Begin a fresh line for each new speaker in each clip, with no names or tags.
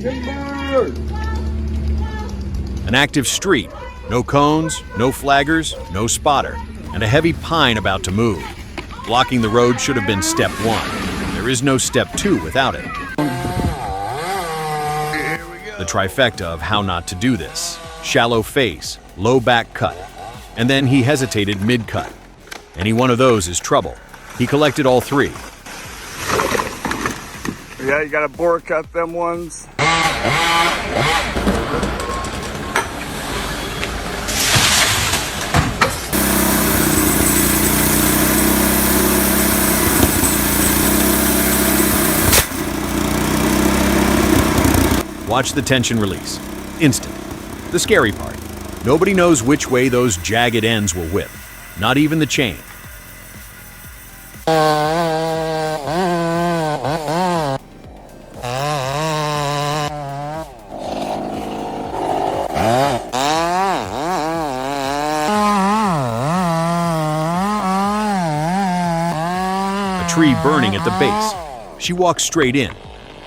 An active street, no cones, no flaggers, no spotter, and a heavy pine about to move. Blocking the road should have been step 1. There is no step 2 without it. The trifecta of how not to do this. Shallow face, low back cut, and then he hesitated mid-cut. Any one of those is trouble. He collected all 3.
Yeah, you gotta bore cut them ones.
Watch the tension release. Instant. The scary part. Nobody knows which way those jagged ends will whip. Not even the chain. A tree burning at the base. She walks straight in.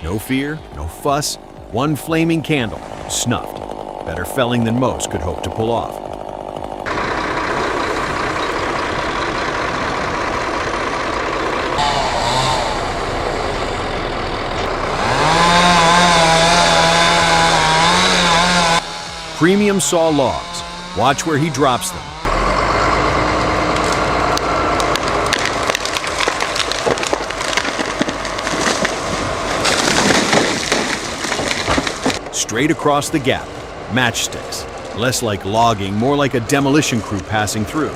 No fear, no fuss. One flaming candle, snuffed. Better felling than most could hope to pull off. Premium saw logs. Watch where he drops them. Straight across the gap. Matchsticks. Less like logging, more like a demolition crew passing through.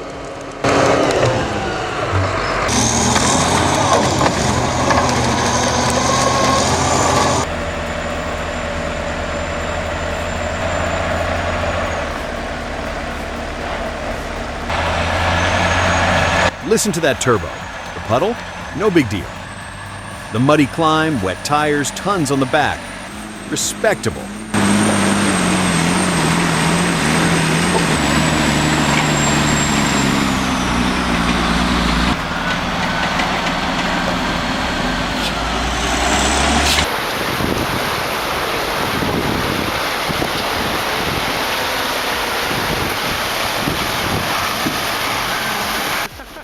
Listen to that turbo. The puddle? No big deal. The muddy climb, wet tires, tons on the back. Respectable.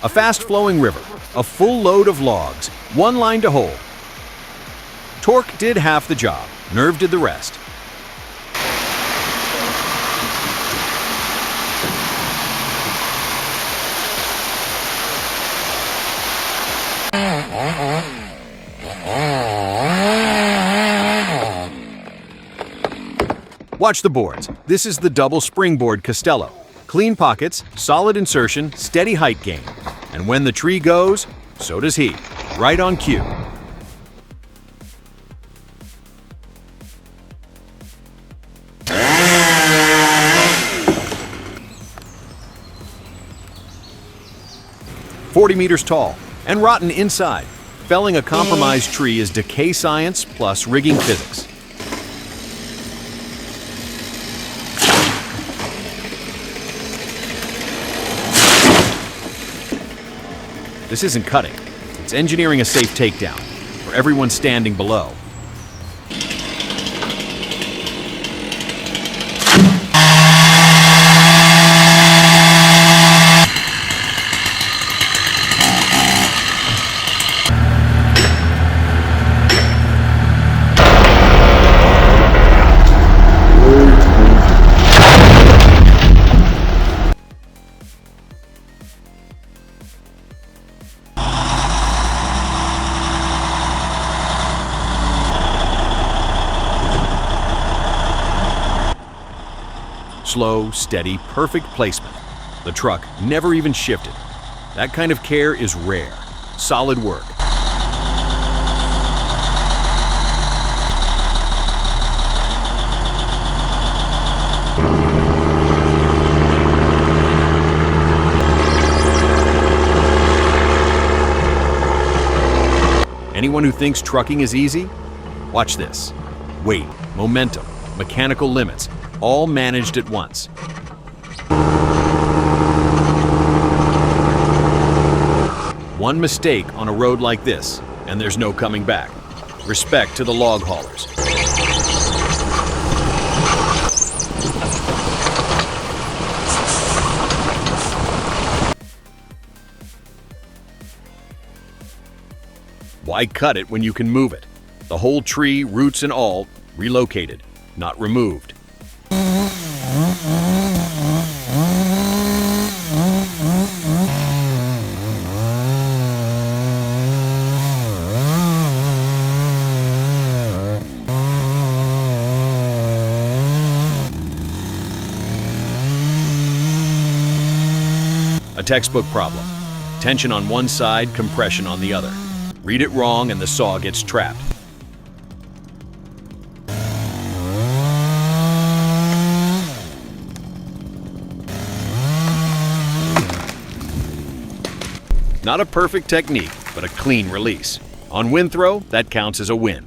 A fast-flowing river, a full load of logs, one line to hold. Torque did half the job, nerve did the rest. Watch the boards. This is the double springboard Castello. Clean pockets, solid insertion, steady height gain. And when the tree goes, so does he. Right on cue. "40 meters tall and rotten inside. Felling a compromised tree is decay science plus rigging physics. This isn't cutting. It's engineering a safe takedown for everyone standing below. Slow, steady, perfect placement. The truck never even shifted. That kind of care is rare. Solid work. Anyone who thinks trucking is easy? Watch this. Weight, momentum, mechanical limits, all managed at once. One mistake on a road like this, and there's no coming back. Respect to the log haulers. Why cut it when you can move it? The whole tree, roots and all, relocated, not removed. A textbook problem. Tension on one side, compression on the other. Read it wrong and the saw gets trapped. Not a perfect technique, but a clean release. On wind throw, that counts as a win.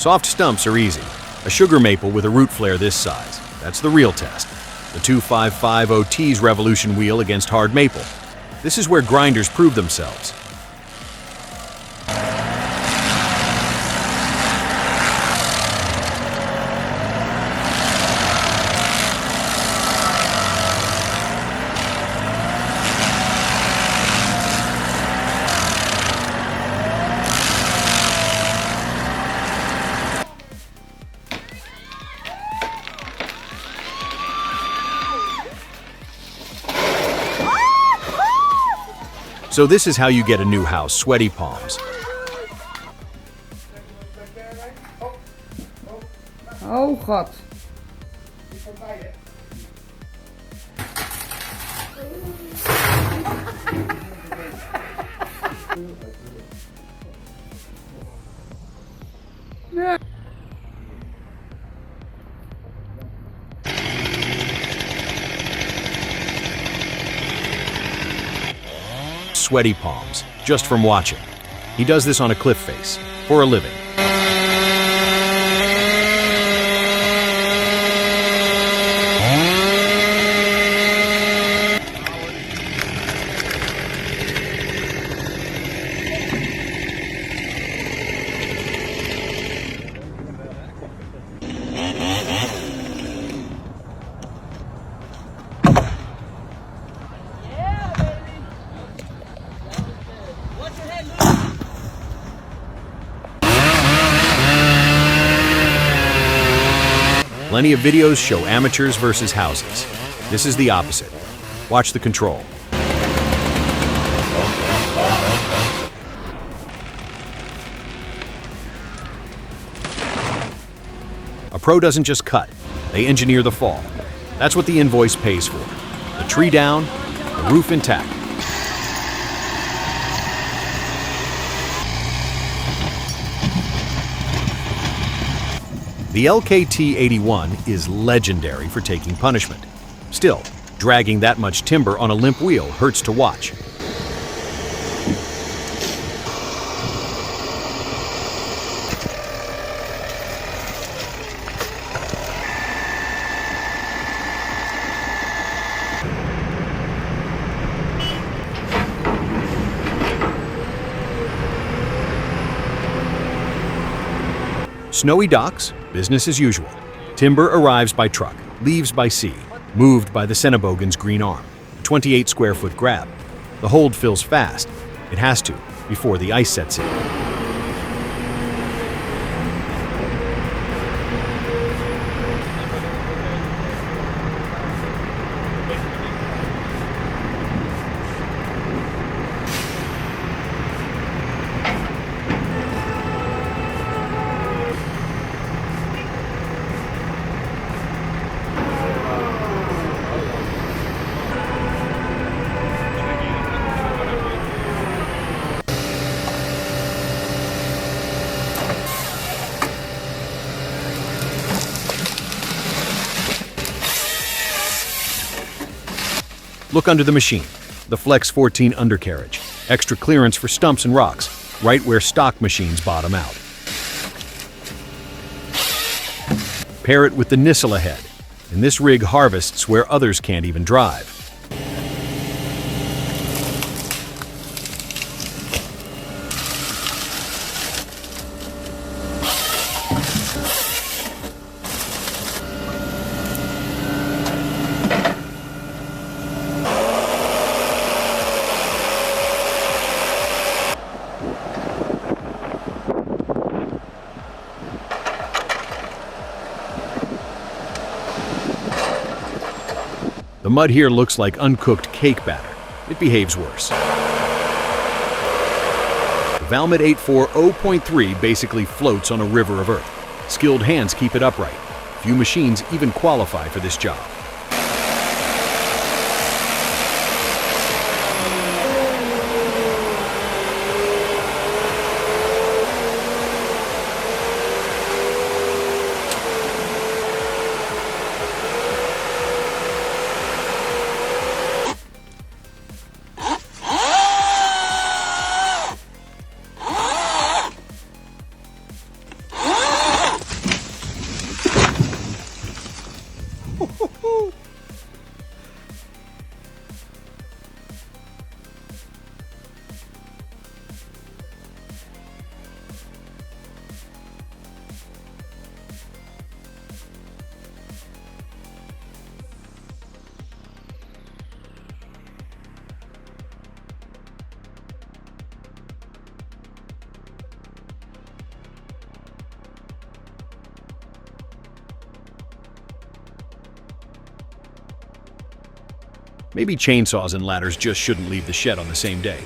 Soft stumps are easy. A sugar maple with a root flare this size. That's the real test. The 255 OT's revolution wheel against hard maple. This is where grinders prove themselves. So this is how you get a new house, sweaty palms.
Oh god.
Sweaty palms, just from watching. He does this on a cliff face, for a living. Plenty of videos show amateurs versus houses. This is the opposite. Watch the control. A pro doesn't just cut, they engineer the fall. That's what the invoice pays for. The tree down, the roof intact. The LKT-81 is legendary for taking punishment. Still, dragging that much timber on a limp wheel hurts to watch. Snowy docks, business as usual. Timber arrives by truck, leaves by sea, moved by the Cenobogan's green arm. A 28 square foot grab. The hold fills fast. It has to, before the ice sets in. Look under the machine, the Flex 14 undercarriage, extra clearance for stumps and rocks, right where stock machines bottom out. Pair it with the Nisela head, and this rig harvests where others can't even drive. The mud here looks like uncooked cake batter. It behaves worse. The Valmet 840 0.3 basically floats on a river of earth. Skilled hands keep it upright. Few machines even qualify for this job. Maybe chainsaws and ladders just shouldn't leave the shed on the same day.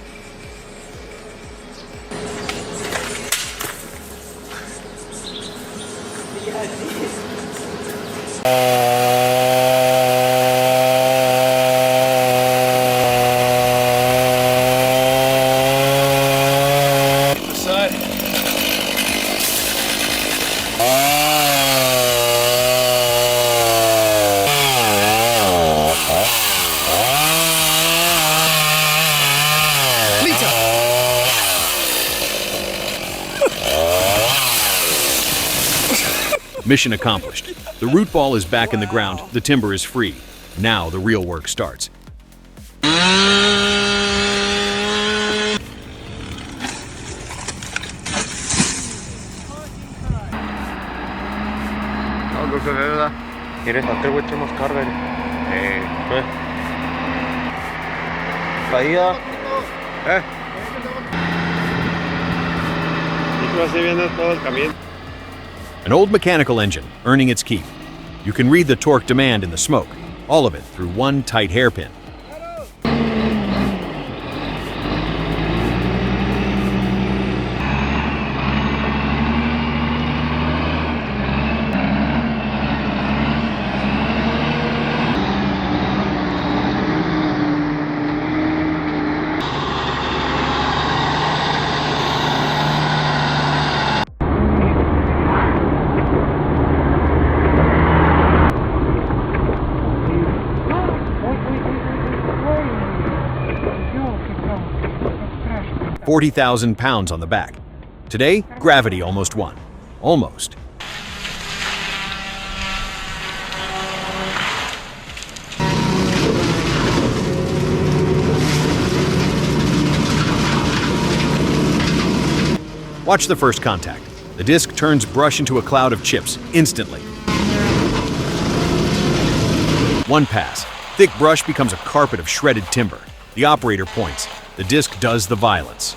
Mission accomplished. The root ball is back in the ground, the timber is free. Now the real work starts.
¿Quieres hacer güey más carga? Caída.
Y tú así viendo todo el camino.
An old mechanical engine, earning its keep. You can read the torque demand in the smoke, all of it through one tight hairpin. £40,000 on the back. Today, gravity almost won. Almost. Watch the first contact. The disc turns brush into a cloud of chips instantly. One pass. Thick brush becomes a carpet of shredded timber. The operator points. The disc does the violence.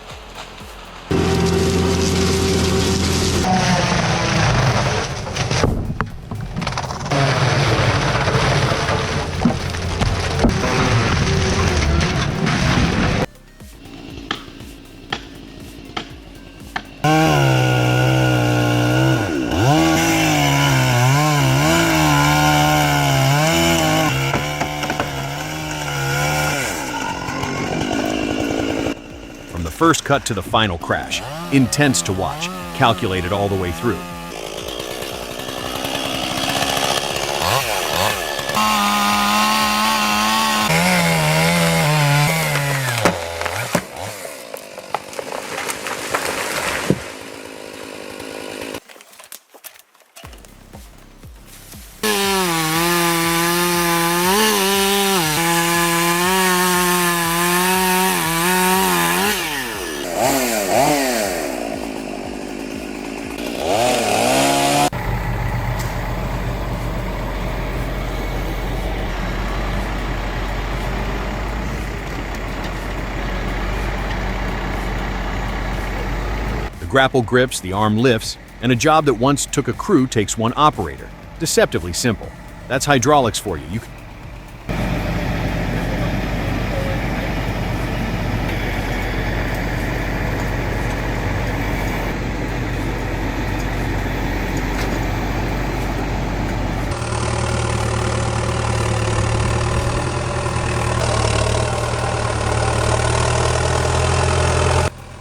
First cut to the final crash. Intense to watch, calculated all the way through. Grapple grips, the arm lifts, and a job that once took a crew takes one operator. Deceptively simple. That's hydraulics for you.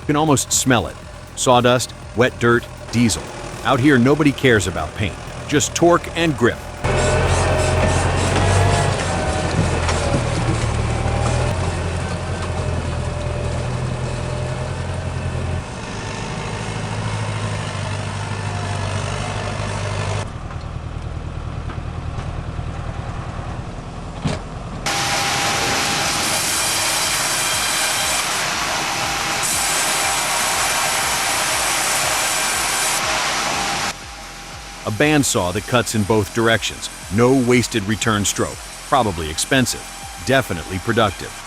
can almost smell it. Sawdust, wet dirt, diesel. Out here, nobody cares about paint. Just torque and grip. A bandsaw that cuts in both directions. No wasted return stroke. Probably expensive. Definitely productive.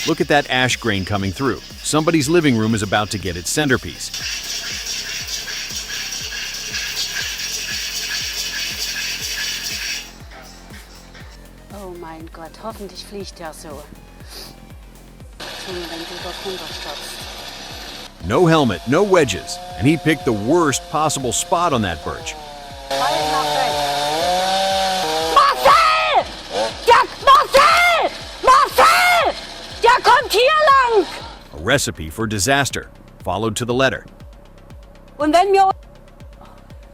Look at that ash grain coming through. Somebody's living room is about to get its centerpiece.
Oh mein Gott, hoffentlich fliegt er so. Junge, wenn du dort runterstürzt.
No helmet, no wedges, and he picked the worst possible spot on that birch.
Fall nach rechts. Marcel! Marcel! Marcel! Der kommt hier lang!
A recipe for disaster, followed to the letter.
Und wenn wir...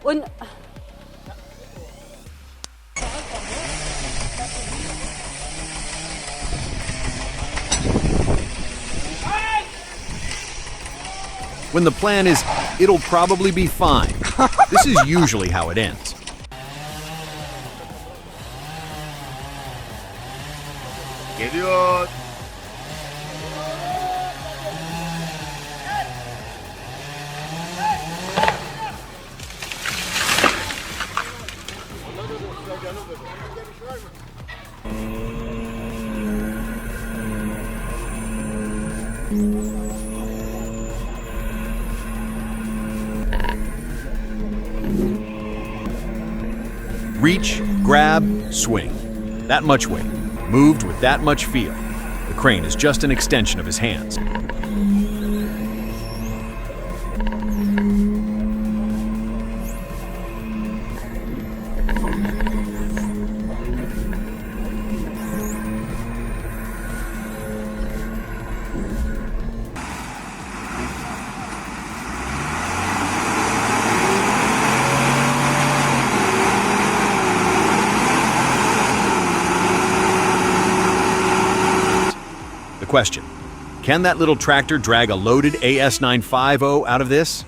Und...
When the plan is, it'll probably be fine. This is usually how it ends.
Geliyor.
Reach, grab, swing. That much weight, moved with that much feel. The crane is just an extension of his hands. Question: can that little tractor drag a loaded AS950 out of this?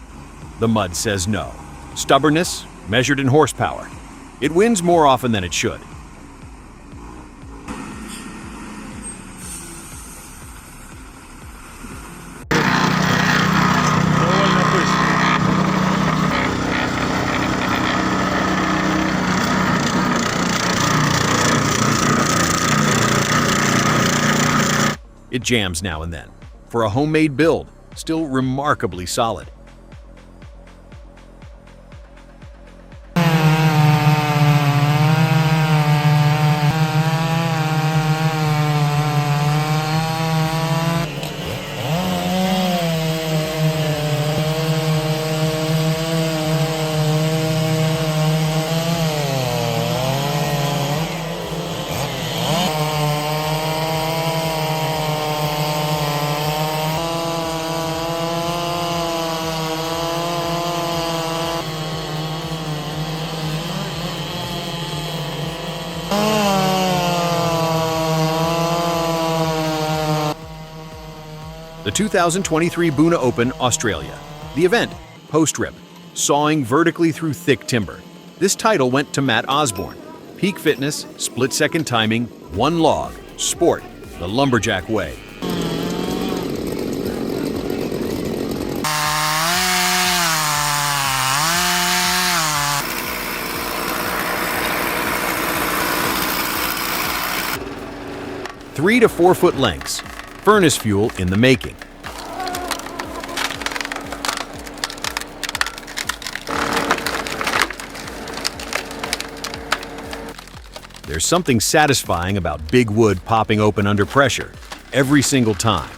The mud says no. Stubbornness, measured in horsepower. It wins more often than it should. It jams now and then. For a homemade build, still remarkably solid. The 2023 Boona Open, Australia. The event, post-rip, sawing vertically through thick timber. This title went to Matt Osborne. Peak fitness, split-second timing, one log, sport, the Lumberjack way. 3 to 4 foot lengths. Furnace fuel in the making. There's something satisfying about big wood popping open under pressure, every single time.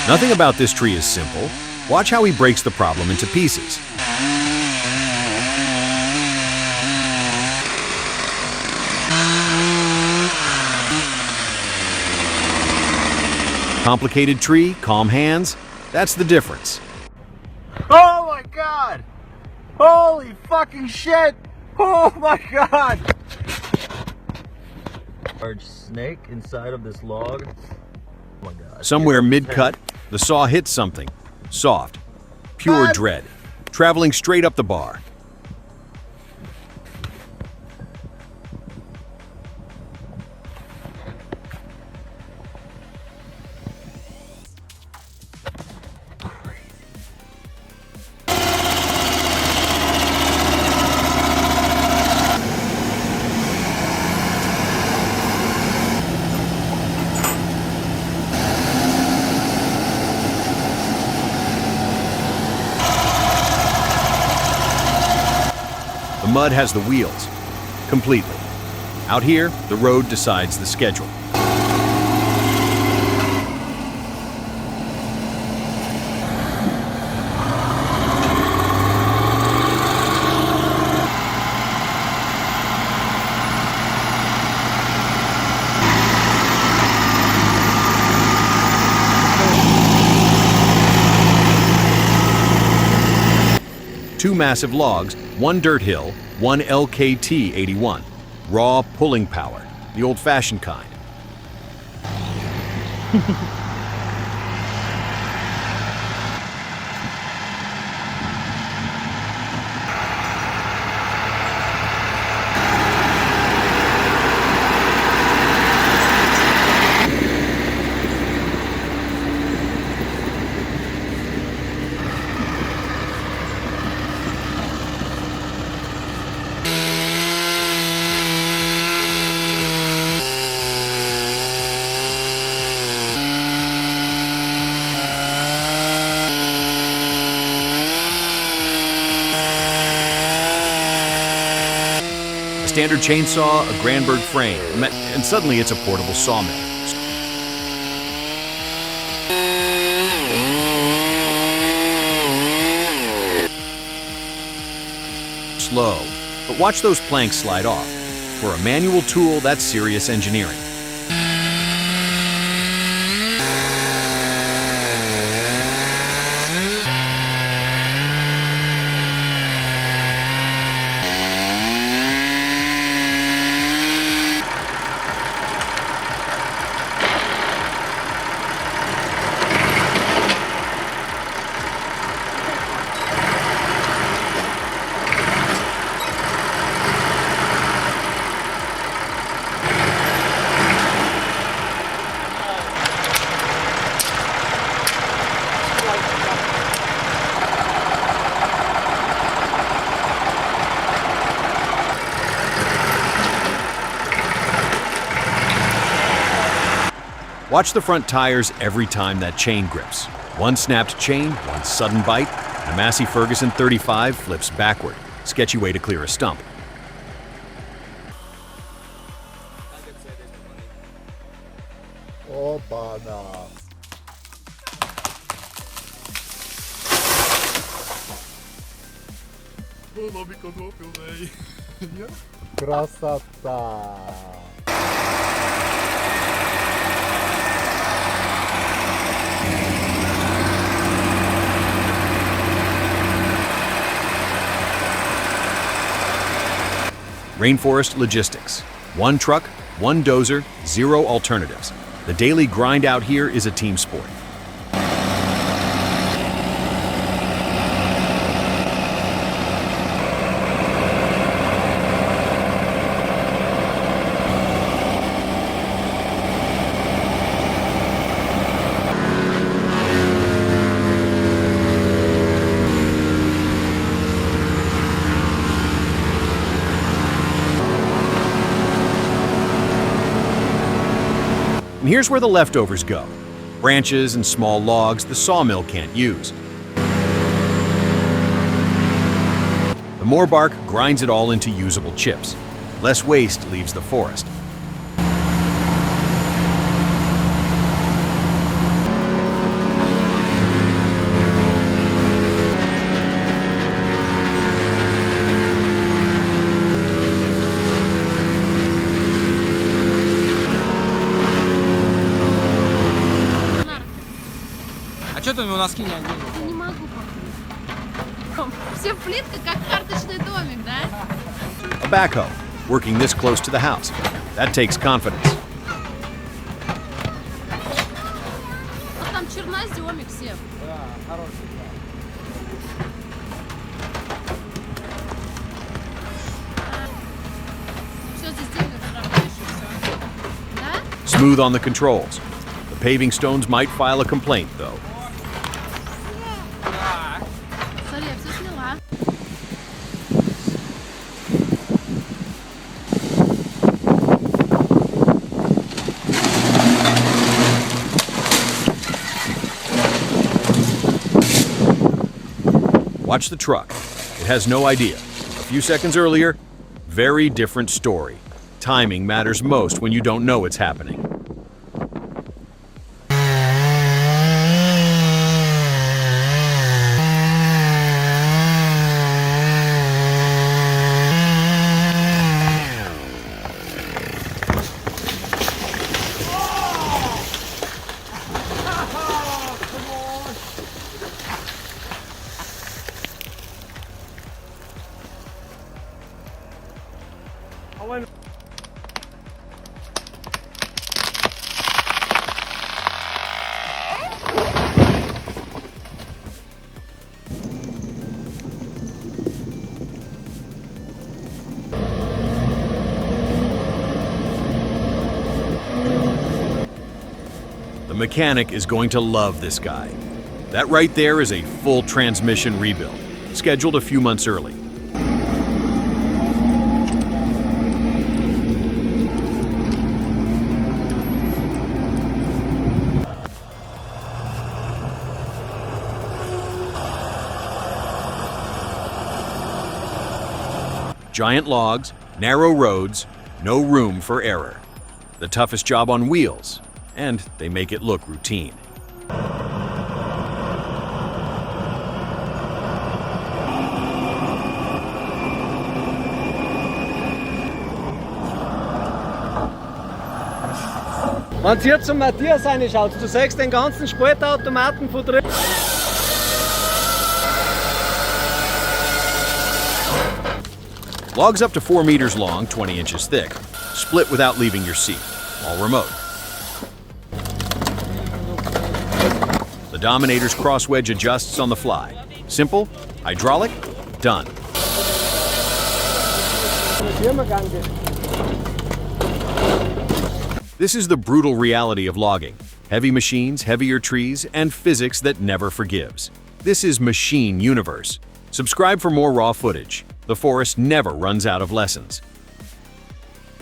Nothing about this tree is simple. Watch how he breaks the problem into pieces. Complicated tree, calm hands, that's the difference.
Oh my god! Holy fucking shit! Oh my god! Large snake inside of this log. Oh my god.
Somewhere mid-cut, the saw hits something. Soft. Pure dread. Traveling straight up the bar. The mud has the wheels, completely. Out here, the road decides the schedule. Two massive logs, one dirt hill, one LKT 81. Raw pulling power, the old-fashioned kind. Standard chainsaw, a Granberg frame, and suddenly it's a portable sawmill. Slow, but watch those planks slide off. For a manual tool, that's serious engineering. Watch the front tires every time that chain grips. One snapped chain, one sudden bite, and a Massey Ferguson 35 flips backward. Sketchy way to clear a stump.
Opa-na. Красота!
Rainforest Logistics. One truck, one dozer, zero alternatives. The daily grind out here is a team sport. And here's where the leftovers go. Branches and small logs the sawmill can't use. The more bark grinds it all into usable chips. Less waste leaves the forest.
А что ты на носки не одел?
Не могу покрыть. Все в плитках, как карточный домик, да?
A backhoe, working this close to the house. That takes confidence.
Вот там черноземик все.
Да, хороший.
Все здесь деньги заработаешь и все. Да?
Smooth on the controls. The paving stones might file a complaint, though.
Смотри, я все сняла.
Watch the truck. It has no idea. A few seconds earlier, very different story. Timing matters most when you don't know it's happening. The mechanic is going to love this guy. That right there is a full transmission rebuild, scheduled a few months early. Giant logs, narrow roads, no room for error. The toughest job on wheels, and they make it look routine.
Wenn ihr zum Matthias reinschaut, du siehst den ganzen Sportautomaten von drin.
Logs up to 4 meters long, 20 inches thick, split without leaving your seat, all remote. The Dominator's cross wedge adjusts on the fly. Simple, hydraulic, done. This is the brutal reality of logging. Heavy machines, heavier trees, and physics that never forgives. This is Machine Universe. Subscribe for more raw footage. The forest never runs out of lessons.